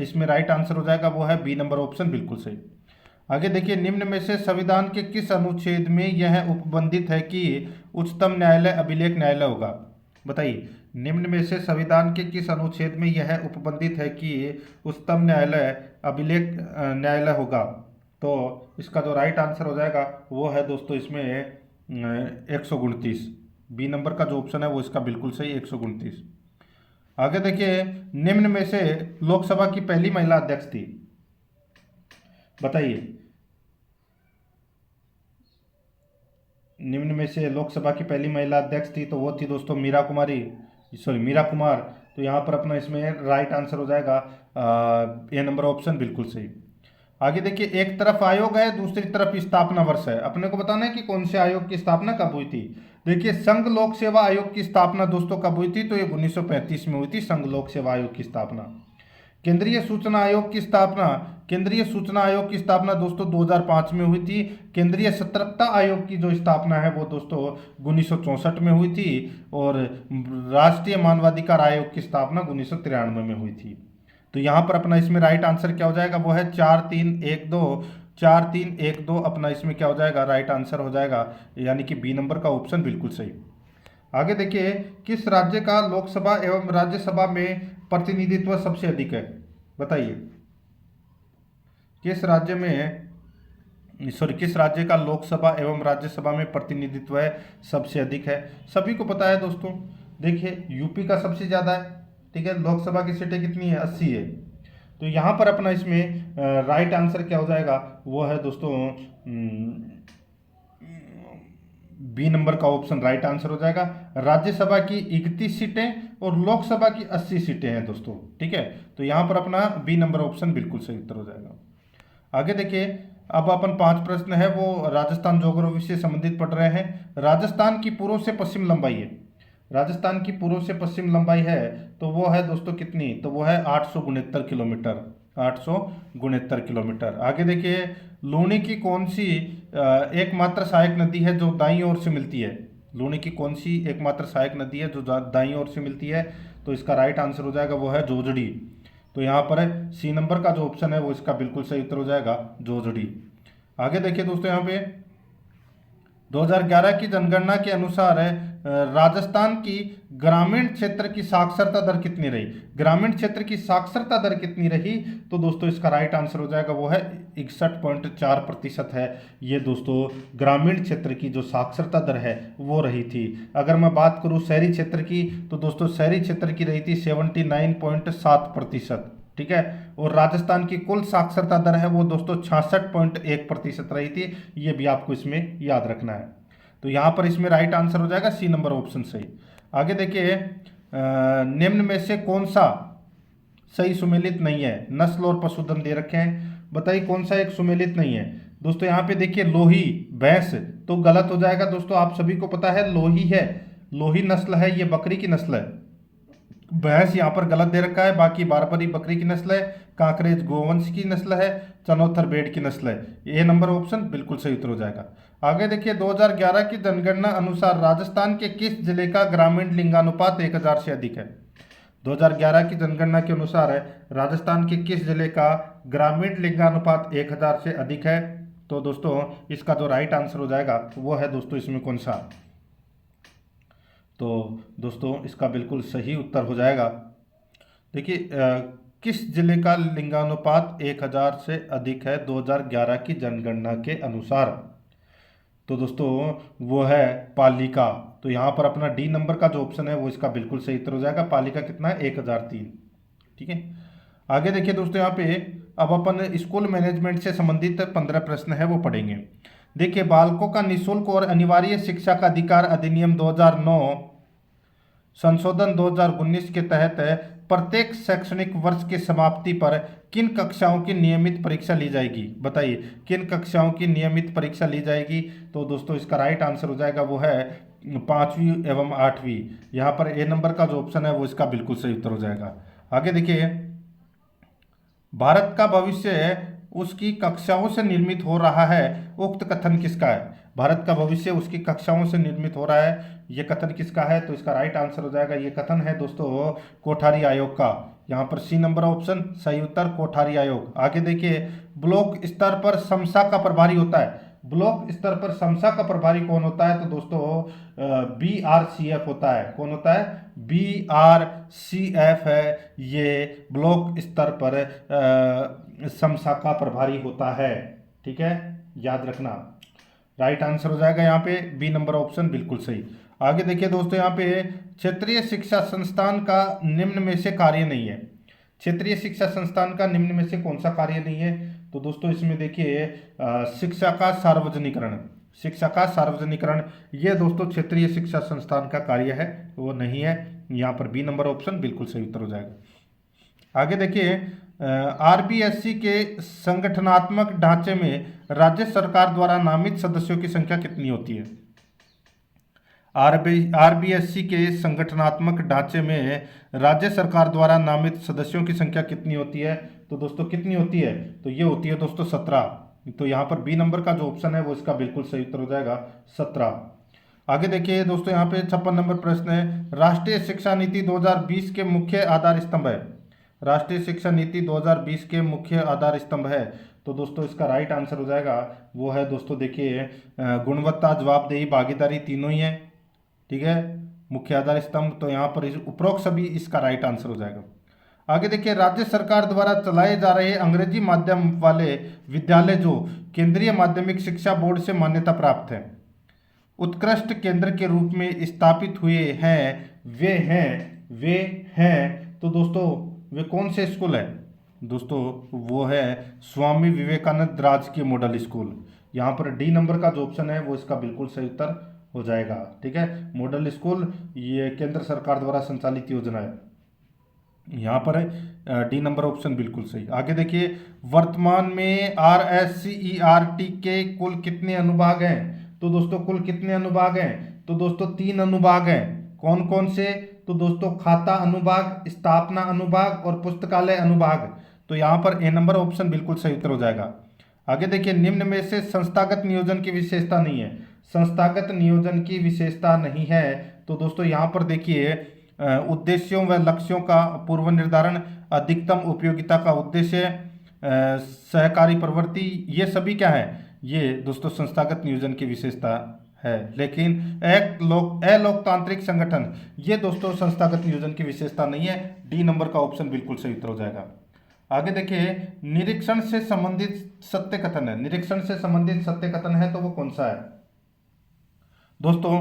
इसमें राइट आंसर हो जाएगा वो है बी नंबर ऑप्शन बिल्कुल सही। आगे देखिए, निम्न में से संविधान के किस अनुच्छेद में यह उपबंधित है कि उच्चतम न्यायालय अभिलेख न्यायालय होगा? बताइए, निम्न में से संविधान के किस अनुच्छेद में यह उपबंधित है कि उच्चतम न्यायालय अभिलेख न्यायालय होगा? तो इसका जो राइट आंसर हो जाएगा वो है दोस्तों इसमें 129। बी नंबर का जो ऑप्शन है वो इसका बिल्कुल सही 129। आगे देखिए, निम्न में से लोकसभा की पहली महिला अध्यक्ष थी। बताइए, निम्न में से लोकसभा की पहली महिला अध्यक्ष थी तो वो थी दोस्तों मीरा कुमार। तो यहाँ पर अपना इसमें राइट आंसर हो जाएगा ए नंबर ऑप्शन बिल्कुल सही। आगे देखिए, एक तरफ आयोग है दूसरी तरफ स्थापना वर्ष है। अपने को बताना है कि कौन से आयोग की स्थापना कब हुई थी। देखिए, संघ लोक सेवा आयोग की स्थापना दोस्तों कब हुई थी? तो ये 1935 में हुई थी संघ लोक सेवा आयोग की स्थापना। केंद्रीय सूचना आयोग की स्थापना दोस्तों 2005 में हुई थी। केंद्रीय सतर्कता आयोग की जो स्थापना है वो दोस्तों 1964 में हुई थी, और राष्ट्रीय मानवाधिकार आयोग की स्थापना 1993 में हुई थी। तो तो यहाँ पर अपना इसमें राइट आंसर क्या हो जाएगा, वो है 4312। 4312 अपना इसमें क्या हो जाएगा, राइट आंसर हो जाएगा, यानी कि बी नंबर का ऑप्शन बिल्कुल सही। आगे देखिए, किस राज्य का लोकसभा एवं राज्यसभा में प्रतिनिधित्व सबसे अधिक है, बताइए। किस राज्य में, सॉरी, किस राज्य का लोकसभा एवं राज्यसभा में प्रतिनिधित्व है सबसे अधिक है? सभी को पता है दोस्तों, देखिए यूपी का सबसे ज़्यादा है, ठीक है। लोकसभा की सीटें कितनी है, 80 है। तो यहाँ पर अपना इसमें राइट आंसर क्या हो जाएगा, वो है दोस्तों बी नंबर का ऑप्शन राइट आंसर हो जाएगा। राज्यसभा की 31 सीटें और लोकसभा की 80 सीटें हैं दोस्तों, ठीक है। तो यहाँ पर अपना बी नंबर ऑप्शन बिल्कुल सही उत्तर हो जाएगा। आगे देखिए, अब अपन 5 प्रश्न है वो राजस्थान ज्योग्राफी से संबंधित पढ़ रहे हैं। राजस्थान की पूर्व से पश्चिम लंबाई है, राजस्थान की पूर्व से पश्चिम लंबाई है तो वो है दोस्तों कितनी, तो वो है 869 किलोमीटर, 869 किलोमीटर। आगे देखिए, लूनी की कौन सी एकमात्र सहायक नदी है जो दाईं ओर से मिलती है? लूनी की कौन सी एकमात्र सहायक नदी है जो दाईं ओर से मिलती है? तो इसका राइट आंसर हो जाएगा वो है जोजड़ी। तो यहाँ पर सी नंबर का जो ऑप्शन है वो इसका बिल्कुल सही उत्तर हो जाएगा, जोजड़ी। आगे देखिए दोस्तों, यहाँ पे 2011 की जनगणना के अनुसार राजस्थान की ग्रामीण क्षेत्र की साक्षरता दर कितनी रही? ग्रामीण क्षेत्र की साक्षरता दर कितनी रही? तो दोस्तों इसका राइट आंसर हो जाएगा वो है 61.4% है। ये दोस्तों ग्रामीण क्षेत्र की जो साक्षरता दर है वो रही थी। अगर मैं बात करूँ शहरी क्षेत्र की, तो दोस्तों शहरी क्षेत्र की रही थी 79.7%, ठीक है। और राजस्थान की कुल साक्षरता दर है वो दोस्तों 66.1% रही थी। ये भी आपको इसमें याद रखना है। तो यहाँ पर इसमें राइट आंसर हो जाएगा सी नंबर ऑप्शन सही। आगे देखिए, निम्न में से कौन सा सही सुमेलित नहीं है? नस्ल और पशुधन दे रखे हैं, बताइए कौन सा एक सुमेलित नहीं है। दोस्तों यहाँ पे देखिए, लोही भैंस तो गलत हो जाएगा दोस्तों, आप सभी को पता है लोही है, लोही नस्ल है, ये बकरी की नस्ल है। भैंस यहाँ पर गलत दे रखा है, बाकी बारबरी बकरी की नस्ल है, कांकरेज गोवंश की नस्ल है, चनौथर भेड़ की नस्ल है। ये नंबर ऑप्शन बिल्कुल सही उत्तर हो जाएगा। आगे देखिए, 2011 की जनगणना अनुसार राजस्थान के किस जिले का ग्रामीण लिंगानुपात 1000 से अधिक है? 2011 की जनगणना के अनुसार राजस्थान के किस जिले का ग्रामीण लिंगानुपात 1000 से अधिक है? तो दोस्तों इसका जो राइट आंसर हो जाएगा वो है दोस्तों इसमें कौन सा? तो दोस्तों इसका बिल्कुल सही उत्तर हो जाएगा, देखिए किस जिले का लिंगानुपात 1000 से अधिक है 2011 की जनगणना के अनुसार? तो दोस्तों वो है पाली का। तो यहाँ पर अपना डी नंबर का जो ऑप्शन है वो इसका बिल्कुल सही उत्तर हो जाएगा। पाली का कितना है? 1003, ठीक है। आगे देखिए दोस्तों, यहाँ पे अब अपन स्कूल मैनेजमेंट से संबंधित 15 प्रश्न है वो पढ़ेंगे। देखिए, बालकों का निःशुल्क और अनिवार्य शिक्षा का अधिकार अधिनियम 2009 संशोधन 2019 के तहत प्रत्येक शैक्षणिक वर्ष की समाप्ति पर किन कक्षाओं की नियमित परीक्षा ली जाएगी? बताइए किन कक्षाओं की नियमित परीक्षा ली जाएगी? तो दोस्तों इसका राइट आंसर हो जाएगा वो है 5वीं एवं 8वीं। यहाँ पर ए नंबर का जो ऑप्शन है वो इसका बिल्कुल सही उत्तर हो जाएगा। आगे देखिए, भारत का भविष्य उसकी कक्षाओं से निर्मित हो रहा है, उक्त कथन किसका है? भारत का भविष्य उसकी कक्षाओं से निर्मित हो रहा है, ये कथन किसका है? तो इसका राइट आंसर हो जाएगा, ये कथन है दोस्तों कोठारी आयोग का। यहाँ पर सी नंबर ऑप्शन सही उत्तर, कोठारी आयोग। आगे देखिए, ब्लॉक स्तर पर समसा का प्रभारी होता है। ब्लॉक स्तर पर समसा का प्रभारी कौन होता है? तो दोस्तों BRCF होता है। कौन होता है? BRCF है, ये ब्लॉक स्तर पर समसा का प्रभारी होता है, ठीक है, याद रखना। राइट आंसर हो जाएगा यहाँ पे बी नंबर ऑप्शन बिल्कुल सही। आगे देखिए दोस्तों, यहाँ पे क्षेत्रीय शिक्षा संस्थान का निम्न में से कार्य नहीं है। क्षेत्रीय शिक्षा संस्थान का निम्न में से कौन सा कार्य नहीं है? तो दोस्तों इसमें देखिए, शिक्षा का सार्वजनिकरण, शिक्षा का सार्वजनिकरण ये दोस्तों क्षेत्रीय शिक्षा संस्थान का कार्य है, वो नहीं है। यहाँ पर बी नंबर ऑप्शन बिल्कुल सही उत्तर हो जाएगा। आगे देखिए, RBSC के संगठनात्मक ढांचे में राज्य सरकार द्वारा नामित सदस्यों की संख्या कितनी होती है? RBSC के संगठनात्मक ढांचे में राज्य सरकार द्वारा नामित सदस्यों की संख्या कितनी होती है? तो दोस्तों कितनी होती है? तो ये होती है दोस्तों 17। तो यहाँ पर बी नंबर का जो ऑप्शन है वो इसका बिल्कुल सही उत्तर हो जाएगा 17। आगे देखिए दोस्तों, यहाँ पे 56 नंबर प्रश्न है, राष्ट्रीय शिक्षा नीति 2020 के मुख्य आधार स्तंभ है। राष्ट्रीय शिक्षा नीति 2020 के मुख्य आधार स्तंभ है? तो दोस्तों इसका राइट आंसर हो जाएगा, वो है दोस्तों देखिए गुणवत्ता, जवाबदेही, भागीदारी, तीनों ही है। ठीक है, मुख्य आधार स्तंभ, तो यहाँ पर उपरोक्त सभी इसका राइट आंसर हो जाएगा। आगे देखिए, राज्य सरकार द्वारा चलाए जा रहे अंग्रेजी माध्यम वाले विद्यालय जो केंद्रीय माध्यमिक शिक्षा बोर्ड से मान्यता प्राप्त है, उत्कृष्ट केंद्र के रूप में स्थापित हुए हैं, वे हैं तो दोस्तों वे कौन से स्कूल है? दोस्तों वो है स्वामी विवेकानंद राजकीय मॉडल स्कूल। यहाँ पर डी नंबर का जो ऑप्शन है वो इसका बिल्कुल सही उत्तर हो जाएगा। ठीक है, मॉडल स्कूल ये केंद्र सरकार द्वारा संचालित योजना है, यहाँ पर डी नंबर ऑप्शन बिल्कुल सही। आगे देखिए, वर्तमान में RSCERT के कुल कितने अनुभाग हैं? तो दोस्तों कुल कितने अनुभाग हैं? तो दोस्तों 3 अनुभाग हैं। कौन कौन से? तो दोस्तों खाता अनुभाग, स्थापना अनुभाग और पुस्तकालय अनुभाग। तो यहाँ पर ए नंबर ऑप्शन बिल्कुल सही उत्तर हो जाएगा। आगे देखिए, निम्न में से संस्थागत नियोजन की विशेषता नहीं है। संस्थागत नियोजन की विशेषता नहीं है तो दोस्तों यहाँ पर देखिए उद्देश्यों व लक्ष्यों का पूर्व निर्धारण, अधिकतम उपयोगिता का उद्देश्य, सहकारी प्रवृत्ति, ये सभी क्या है? ये दोस्तों संस्थागत नियोजन की विशेषता है। लेकिन अलोकतांत्रिक संगठन, ये दोस्तों संस्थागत नियोजन की विशेषता नहीं है। डी नंबर का ऑप्शन बिल्कुल सही उत्तर हो जाएगा। आगे देखिए, निरीक्षण से संबंधित सत्य कथन है। निरीक्षण से संबंधित सत्य कथन है तो वो कौन सा है? दोस्तों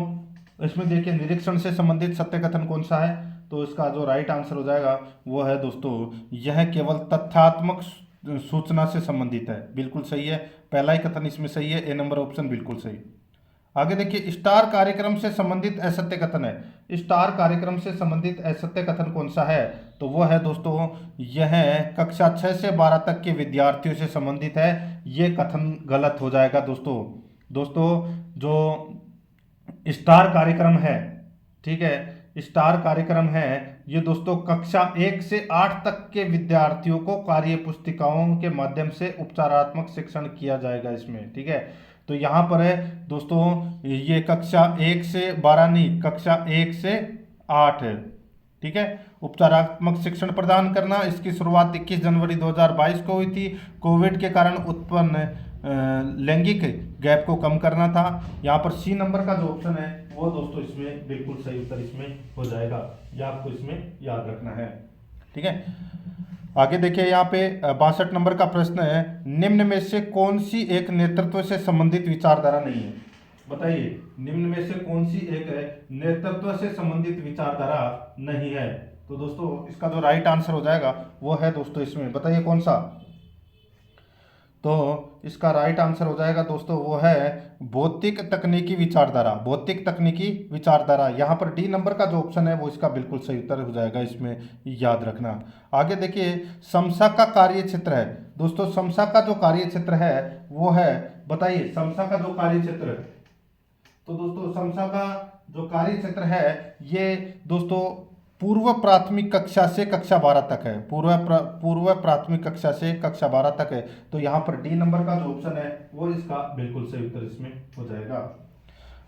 इसमें देखिए निरीक्षण से संबंधित सत्य कथन कौन सा है? तो इसका जो राइट आंसर हो जाएगा वो है दोस्तों, यह केवल तथ्यात्मक सूचना से संबंधित है। बिल्कुल सही है, पहला ही कथन इसमें सही है, ए नंबर ऑप्शन बिल्कुल सही। आगे देखिए, स्टार कार्यक्रम से संबंधित असत्य कथन है। स्टार कार्यक्रम से संबंधित असत्य कथन कौन सा है? तो वो है दोस्तों, यह कक्षा 6 से 12 तक के विद्यार्थियों से संबंधित है। ये कथन गलत हो जाएगा दोस्तों। जो स्टार कार्यक्रम है, ठीक है, स्टार कार्यक्रम है, ये दोस्तों कक्षा 1 से 8 तक के विद्यार्थियों को कार्य पुस्तिकाओं के माध्यम से उपचारात्मक शिक्षण किया जाएगा इसमें। ठीक है, तो यहाँ पर है दोस्तों ये कक्षा 1 से 12 नहीं, कक्षा 1 से 8 है। ठीक है, उपचारात्मक शिक्षण प्रदान करना, इसकी शुरुआत 21 जनवरी 2022 को हुई थी। कोविड के कारण उत्पन्न लैंगिक गैप को कम करना था। यहाँ पर सी नंबर का जो ऑप्शन है वो दोस्तों इसमें बिल्कुल सही उत्तर इसमें हो जाएगा, ये आपको इसमें याद रखना है। ठीक है, आगे देखिए, यहाँ पे 62 नंबर का प्रश्न है, निम्न में से कौन सी एक नेतृत्व से संबंधित विचारधारा नहीं है? बताइए, निम्न में से कौन सी एक नेतृत्व से संबंधित विचारधारा नहीं है? तो दोस्तों इसका जो राइट आंसर हो जाएगा वो है दोस्तों इसमें, बताइए कौन सा? तो इसका राइट आंसर हो जाएगा दोस्तों वो है भौतिक तकनीकी विचारधारा। भौतिक तकनीकी विचारधारा, यहाँ पर डी नंबर का जो ऑप्शन है वो इसका बिल्कुल सही उत्तर हो जाएगा, इसमें याद रखना। आगे देखिए, समसा का कार्य क्षेत्र है। दोस्तों समसा का जो कार्य क्षेत्र है वो है, बताइए समसा का जो कार्य क्षेत्र है। तो दोस्तों समसा का जो कार्य क्षेत्र है ये दोस्तों पूर्व प्राथमिक कक्षा से कक्षा 12 तक है। पूर्व प्राथमिक कक्षा से कक्षा 12 तक है। तो यहाँ पर डी नंबर का जो ऑप्शन है वो इसका बिल्कुल सही उत्तर इसमें हो जाएगा।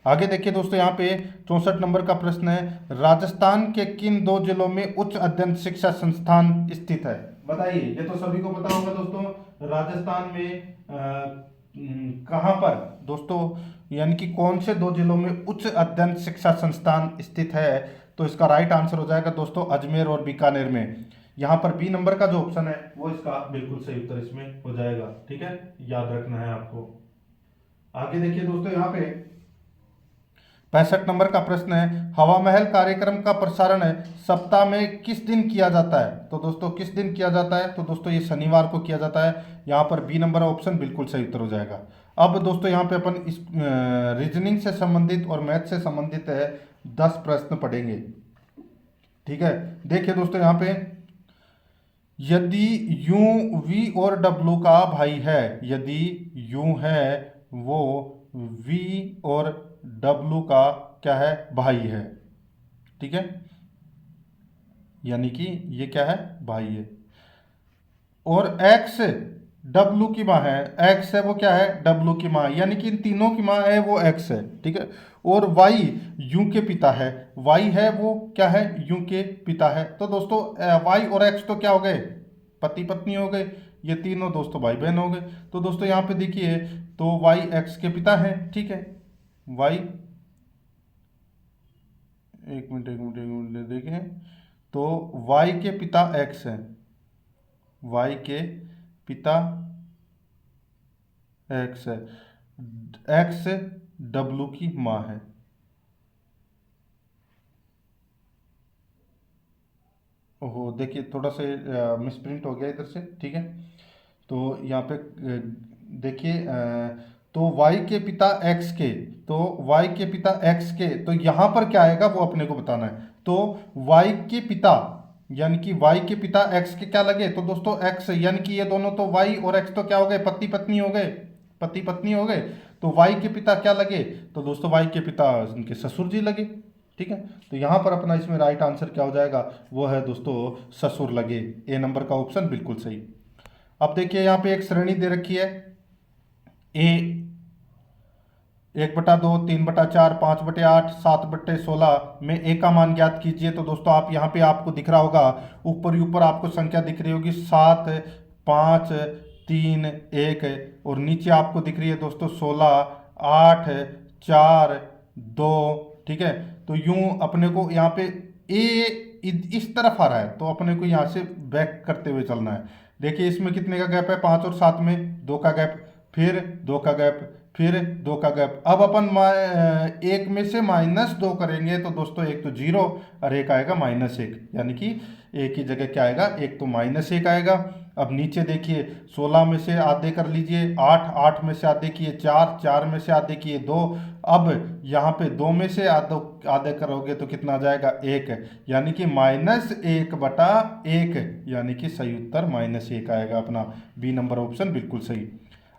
आगे देखिए दोस्तों, यहाँ पे 64 नंबर का प्रश्न है, राजस्थान के किन 2 जिलों में उच्च अध्ययन शिक्षा संस्थान स्थित है? बताइए, ये तो सभी को पता होगा दोस्तों, राजस्थान में कहाँ पर दोस्तों, यानी कि कौन से 2 जिलों में उच्च अध्ययन शिक्षा संस्थान स्थित है? तो इसका राइट आंसर हो जाएगा दोस्तों अजमेर और बीकानेर में। यहाँ पर बी नंबर का जो ऑप्शन है वो इसका बिल्कुल सही उत्तर इसमें हो जाएगा। ठीक है, याद रखना है आपको। आगे देखिए दोस्तों, यहाँ पे 65 नंबर का प्रश्न है, हवा महल कार्यक्रम का प्रसारण सप्ताह में किस दिन किया जाता है? तो दोस्तों किस दिन किया जाता है? तो दोस्तों ये शनिवार को किया जाता है। यहाँ पर बी नंबर ऑप्शन बिल्कुल सही उत्तर हो जाएगा। अब दोस्तों यहाँ पे अपन इस रीजनिंग से संबंधित और मैथ से संबंधित है 10 प्रश्न पढ़ेंगे। ठीक है, देखिए दोस्तों, यहाँ पे यदि यू वी और डब्लू का भाई है, यदि यू है वो वी और डब्लू का क्या है? भाई है। ठीक है, यानी कि ये क्या है? भाई है। और एक्स डब्लू की माँ है, एक्स है वो क्या है? डब्लू की माँ, यानी कि इन तीनों की माँ है वो एक्स है। ठीक है, और y u के पिता है, y है वो क्या है, u के पिता है। तो दोस्तों y और x तो क्या हो गए, पति पत्नी हो गए, ये तीनों दोस्तों भाई बहन हो गए। तो दोस्तों यहाँ पे देखिए, तो y x के पिता है, ठीक है, y, एक मिनट देखें, तो y के पिता x है, y के पिता x है, x w की माँ है। ओहो देखिए थोड़ा सा मिसप्रिंट हो गया इधर से, ठीक है। तो यहाँ पे देखिए तो y के पिता x के, तो y के पिता x के, तो यहाँ पर क्या आएगा वो अपने को बताना है। तो y के पिता यानी कि y के पिता x के क्या लगे, तो दोस्तों x यानी कि ये दोनों तो y और x तो क्या हो गए, पति पत्नी हो गए, पति पत्नी हो गए। तो y के पिता क्या लगे, तो दोस्तों y के पिता उनके ससुर जी लगे, ठीक है। तो यहाँ पर अपना इसमें राइट आंसर क्या हो जाएगा, वो है दोस्तों ससुर लगे, ए नंबर का ऑप्शन बिल्कुल सही। अब देखिए यहाँ पे एक श्रेणी दे रखी है, ए 1/2, 3/4, 5/8, 7/16 में ए का मान ज्ञात कीजिए। तो दोस्तों आप यहाँ पे आपको दिख रहा होगा, ऊपर ही ऊपर आपको संख्या दिख रही होगी 7, 5, 3, 1, और नीचे आपको दिख रही है दोस्तों 16, 8, 4, 2, ठीक है। तो यूं अपने को यहाँ पे ए इस तरफ आ रहा है, तो अपने को यहाँ से बैक करते हुए चलना है। देखिए इसमें कितने का गैप है, 5 और 7 में 2 का गैप, फिर 2 का गैप, फिर 2 का गैप। अब अपन एक में से -2 करेंगे, तो दोस्तों एक तो 0 और एक आएगा -1, यानी कि एक की जगह क्या आएगा, एक तो -1 आएगा। अब नीचे देखिए 16 में से आधे कर लीजिए 8, 8 में से आधे किए 4, 4 में से आधे किए 2। अब यहाँ पे 2 में से आधे करोगे तो कितना आ जाएगा, 1, यानी कि -1/1, यानी कि सही उत्तर -1 आएगा अपना, बी नंबर ऑप्शन बिल्कुल सही।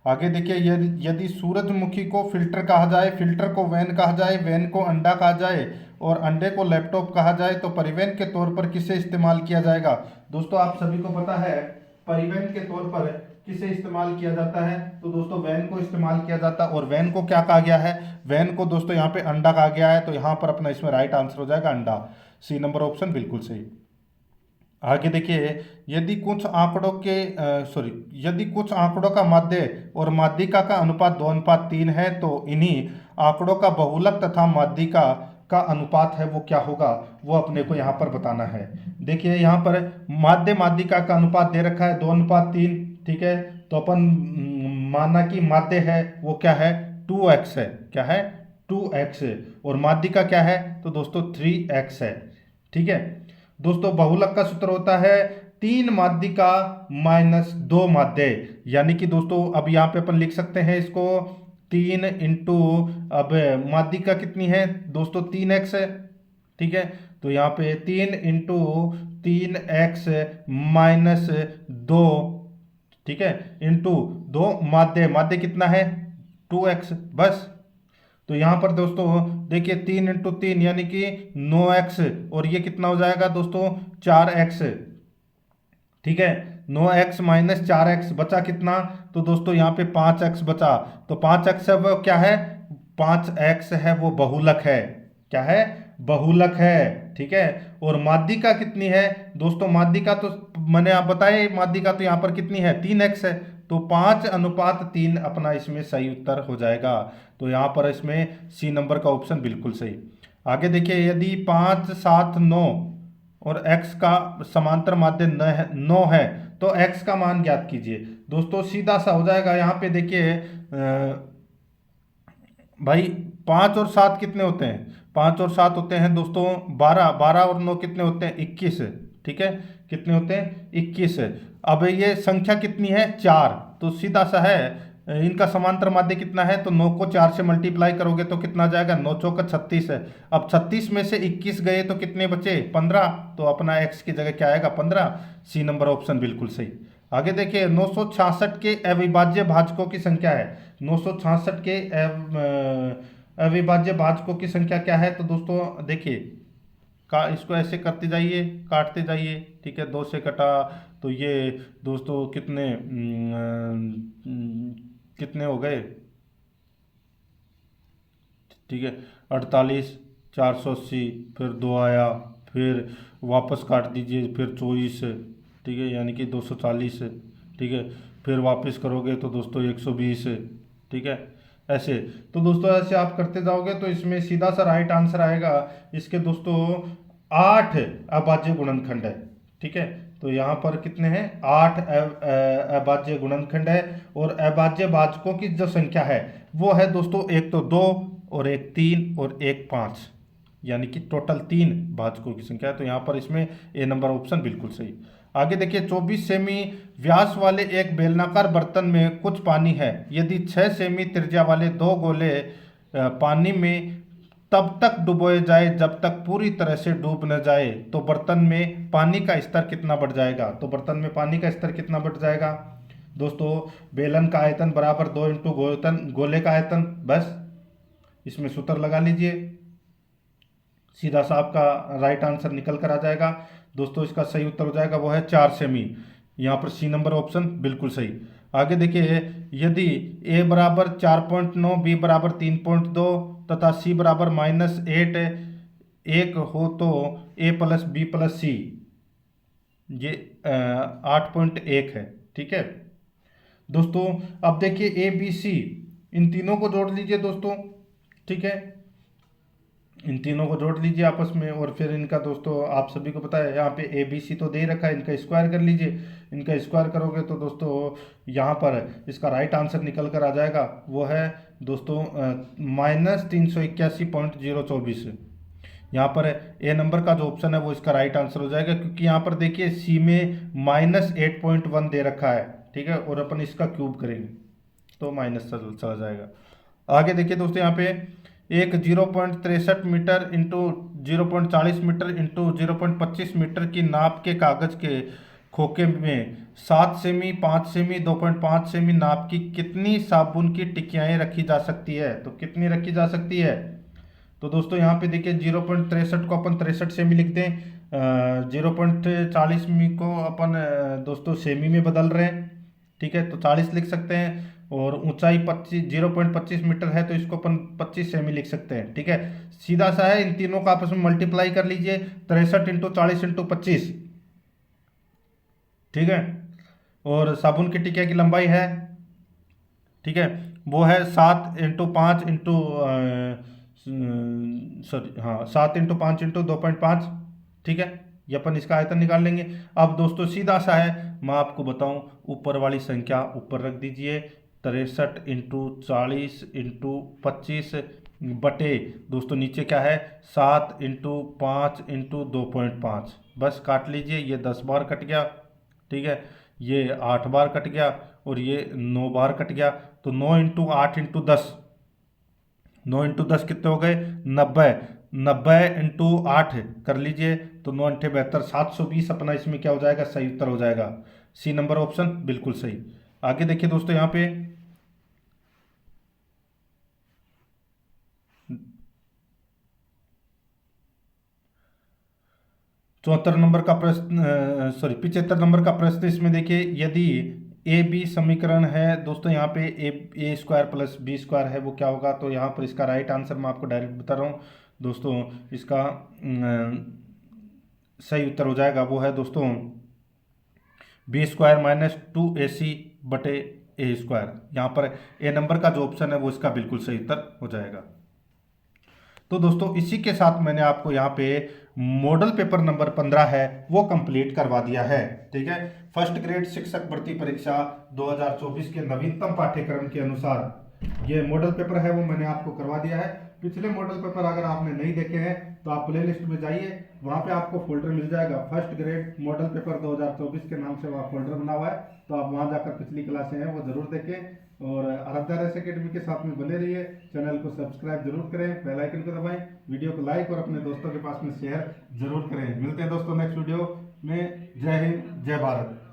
आगे देखिए, यदि सूरजमुखी को फिल्टर कहा जाए, फिल्टर को वैन कहा जाए, वैन को अंडा कहा जाए और अंडे को लैपटॉप कहा जाए, तो परिवहन के तौर पर किसे इस्तेमाल किया जाएगा। दोस्तों आप सभी को पता है परिवहन के तौर पर किसे इस्तेमाल किया जाता है, तो दोस्तों वैन को इस्तेमाल किया जाता है। और वैन को क्या कहा गया है, वैन को दोस्तों यहाँ पे अंडा कहा गया है, तो यहाँ पर अपना इसमें राइट आंसर हो जाएगा अंडा, सी नंबर ऑप्शन बिल्कुल सही। आगे देखिए, यदि कुछ आंकड़ों का माध्य और माध्यिका का अनुपात 2:3 है, तो इन्हीं आंकड़ों का बहुलक तथा माध्यिका का अनुपात है वो क्या होगा, वो अपने को यहाँ पर बताना है। देखिए यहाँ पर माध्य माध्यिका का अनुपात दे रखा है 2:3, ठीक है। तो अपन माना कि माध्य है वो क्या है, 2x है, क्या है 2x, और माध्यिका क्या है, तो दोस्तों 3x है, ठीक है। दोस्तों बहुलक का सूत्र होता है 3 माध्यिका -2 माध्य, यानी कि दोस्तों अब यहाँ पे अपन लिख सकते हैं इसको 3 इंटू, अब माध्यिका कितनी है दोस्तों 3x है, ठीक है। तो यहाँ पे 3 इंटू 3x -2, ठीक है, इंटू 2 माध्य, माध्य कितना है 2x, बस। तो यहाँ पर दोस्तों देखिए 3 इंटू 3 यानी कि 9x, और ये कितना हो जाएगा दोस्तों 4x, ठीक है। 9x -4x बचा कितना, तो दोस्तों यहाँ पे 5x बचा। तो 5x है वो क्या है, 5x है वो बहुलक है, क्या है बहुलक है, ठीक है। और माध्यिका कितनी है दोस्तों, माध्यिका तो मैंने आप बताए, माध्यिका तो यहाँ पर कितनी है 3x है, तो 5:3 अपना इसमें सही उत्तर हो जाएगा। तो यहाँ पर इसमें सी नंबर का ऑप्शन बिल्कुल सही। आगे देखिए, यदि 5, 7, 9 और x का समांतर माध्य 9 है, तो x का मान ज्ञात कीजिए। दोस्तों सीधा सा हो जाएगा, यहाँ पे देखिए भाई 5 और 7 कितने होते हैं, 5 और 7 होते हैं दोस्तों 12, 12 और 9 कितने होते हैं 21, ठीक है, कितने होते हैं 21। अब ये संख्या कितनी है 4, तो सीधा सा है इनका समांतर माध्य कितना है, तो 9 को 4 से मल्टीप्लाई करोगे तो कितना जाएगा, 9 चौका 36 है। अब 36 में से 21 गए तो कितने बचे 15, तो अपना x की जगह क्या आएगा 15, सी नंबर ऑप्शन बिल्कुल सही। आगे देखिए 966 के अविभाज्य भाजकों की संख्या है, 966 के अविभाज्य भाजकों की संख्या क्या है, तो दोस्तों देखिए का इसको ऐसे करते जाइए, काटते जाइए, ठीक है, 2 से कटा तो ये दोस्तों कितने हो गए ठीक है, 48, 480, फिर 2 आया, फिर वापस काट दीजिए, फिर 24, ठीक है, यानी कि 240, ठीक है, फिर वापस करोगे तो दोस्तों 120, ठीक है, ऐसे। तो दोस्तों ऐसे आप करते जाओगे तो इसमें सीधा सा राइट आंसर आएगा इसके दोस्तों 8 अभाज्य गुणनखंड है, ठीक है। तो यहाँ पर कितने हैं, 8 अभाज्य गुणनखंड है। और अभाज्य भाजकों की जो संख्या है वो है दोस्तों एक तो 2 और एक 3 और एक 5, यानी कि टोटल 3 भाजकों की संख्या है। तो यहाँ पर इसमें ए नंबर ऑप्शन बिल्कुल सही। आगे देखिए, 24 सेमी व्यास वाले एक बेलनाकार बर्तन में कुछ पानी है। यदि 6 सेमी त्रिज्या वाले 2 गोले पानी में तब तक डुबोए जाए जब तक पूरी तरह से डूब न जाए तो बर्तन में पानी का स्तर कितना बढ़ जाएगा। तो बर्तन में पानी का स्तर कितना बढ़ जाएगा दोस्तों, बेलन का आयतन बराबर 2 इंटू गोले का आयतन। बस इसमें सूत्र लगा लीजिए, सीधा सा आपका राइट आंसर निकल कर आ जाएगा। दोस्तों इसका सही उत्तर हो जाएगा वो है 4 सेमी। यहाँ पर सी नंबर ऑप्शन बिल्कुल सही। आगे देखिए, यदि ए बराबर 4.9, बी बराबर 3.2 तथा सी बराबर -8 एक हो तो ए प्लस बी प्लस सी ये 8.1 है, ठीक है दोस्तों। अब देखिए ए बी सी, इन तीनों को जोड़ लीजिए दोस्तों, ठीक है, इन तीनों को जोड़ लीजिए आपस में। और फिर इनका दोस्तों आप सभी को पता है यहाँ पे ए बी सी तो दे ही रखा है, इनका स्क्वायर कर लीजिए। इनका स्क्वायर करोगे तो दोस्तों यहाँ पर इसका राइट आंसर निकल कर आ जाएगा, वो है दोस्तों -381.024। यहाँ पर ए नंबर का जो ऑप्शन है वो इसका राइट आंसर हो जाएगा, क्योंकि यहाँ पर देखिए सी में -8.1 दे रखा है, ठीक है, और अपन इसका क्यूब करेंगे तो माइनस चला जाएगा। आगे देखिए दोस्तों, यहाँ पे एक 0.63 metre into 0.40 metre into 0.25 metre की नाप के कागज के खोखे में 7 सेमी, 5 सेमी, 2.5 सेमी नाप की कितनी साबुन की टिकियाएँ रखी जा सकती है। तो कितनी रखी जा सकती है, तो दोस्तों यहाँ पे देखिए 0.63 को अपन 63 सेमी लिख दें, 0.40 मी को अपन दोस्तों सेमी में बदल रहे हैं, ठीक है, तो 40 लिख सकते हैं। और ऊंचाई 0.25 मीटर है तो इसको अपन 25 सेमी लिख सकते हैं, ठीक है। सीधा सा है, इन तीनों का आपस में मल्टीप्लाई कर लीजिए, 63 इंटू 40 इंटू 25, ठीक है। और साबुन की टिकिया की लंबाई है, ठीक है, वो है 7 इंटू 5 इंटू सॉरी हाँ 7 इंटू 5 इंटू 2.5, ठीक है। ये अपन इसका आयतन निकाल लेंगे। अब दोस्तों सीधा सा है, मैं आपको बताऊं, ऊपर वाली संख्या ऊपर रख दीजिए, 63 इंटू 40 इंटू 25 बटे दोस्तों नीचे क्या है 7 इंटू 5 इंटू 2.5, बस काट लीजिए, ये 10 बार कट गया, ठीक है, ये 8 बार कट गया और ये 9 बार कट गया। तो 9 इंटू 8 इंटू 10, 9 इंटू 10 कितने हो गए 90, 90 इंटू 8 कर लीजिए तो 9 8 72, 720 अपना इसमें क्या हो जाएगा, सही उत्तर हो जाएगा, सी नंबर ऑप्शन बिल्कुल सही। आगे देखिए दोस्तों, यहाँ पे 74 नंबर का प्रश्न, सॉरी 75 नंबर का प्रश्न, इसमें देखिए यदि ए बी समीकरण है दोस्तों, यहाँ पे ए स्क्वायर प्लस बी स्क्वायर है वो क्या होगा। तो यहाँ पर इसका राइट आंसर मैं आपको डायरेक्ट बता रहा हूँ दोस्तों, इसका सही उत्तर हो जाएगा वो है दोस्तों बी स्क्वायर -2ac बटे ए स्क्वायर। यहाँ पर ए नंबर का जो ऑप्शन है वो इसका बिल्कुल सही उत्तर हो जाएगा। तो दोस्तों इसी के साथ मैंने आपको यहाँ पे मॉडल पेपर नंबर 15 है वो कंप्लीट करवा दिया है, ठीक है। फर्स्ट ग्रेड शिक्षक भर्ती परीक्षा 2024 के नवीनतम पाठ्यक्रम के अनुसार ये मॉडल पेपर है वो मैंने आपको करवा दिया है। पिछले मॉडल पेपर अगर आपने नहीं देखे हैं तो आप प्ले लिस्ट में जाइए, वहाँ पे आपको फोल्डर मिल जाएगा, फर्स्ट ग्रेड मॉडल पेपर 2024 के नाम से वहाँ फोल्डर बना हुआ है, तो आप वहाँ जाकर पिछली क्लासें हैं वो जरूर देखें। और आराध्या रेस अकेडमी के साथ में बने रहिए, चैनल को सब्सक्राइब जरूर करें, बेल आइकन को दबाएं, वीडियो को लाइक और अपने दोस्तों के पास में शेयर जरूर करें। मिलते हैं दोस्तों नेक्स्ट वीडियो में। जय हिंद, जय भारत।